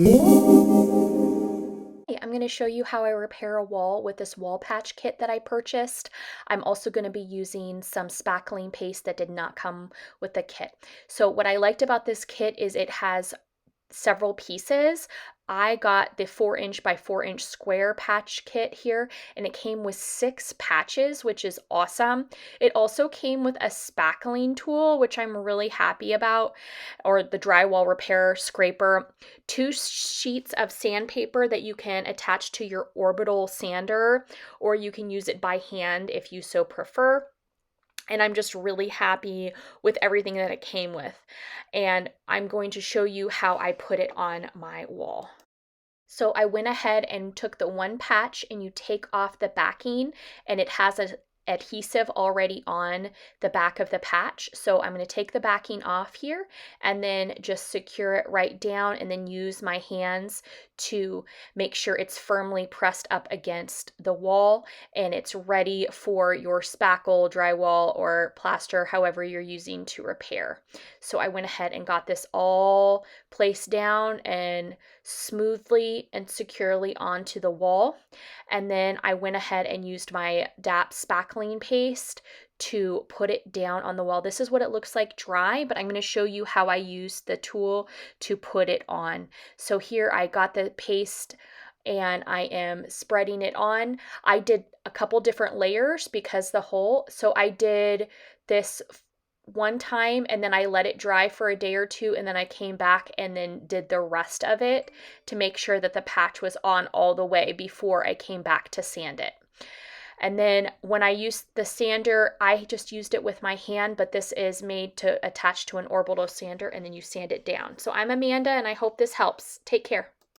I'm going to show you how I repair a wall with this wall patch kit that I purchased. I'm also going to be using some spackling paste that did not come with the kit. So what I liked about this kit is it has several pieces. I got the 4" by 4" square patch kit here, and it came with 6 patches, which is awesome. It also came with a spackling tool, which I'm really happy about, or the drywall repair scraper, 2 sheets of sandpaper that you can attach to your Orbital sander, or you can use it by hand if you so prefer. And I'm just really happy with everything that it came with. And I'm going to show you how I put it on my wall. So I went ahead and took the one patch, and you take off the backing, and it has a adhesive already on the back of the patch. So I'm going to take the backing off here and then just secure it right down, and then use my hands to make sure it's firmly pressed up against the wall and it's ready for your spackle, drywall, or plaster, however you're using to repair. So I went ahead and got this all placed down and smoothly and securely onto the wall. And then I went ahead and used my DAP spackling paste to put it down on the wall. This is what it looks like dry, but I'm going to show you how I used the tool to put it on. So here I got the paste and I am spreading it on. I did a couple different layers because so I did this one time and then I let it dry for a day or two, and then I came back and then did the rest of it to make sure that the patch was on all the way before I came back to sand it. And then when I used the sander, I just used it with my hand, but this is made to attach to an Orbital sander, and then you sand it down. So I'm Amanda, and I hope this helps. Take care.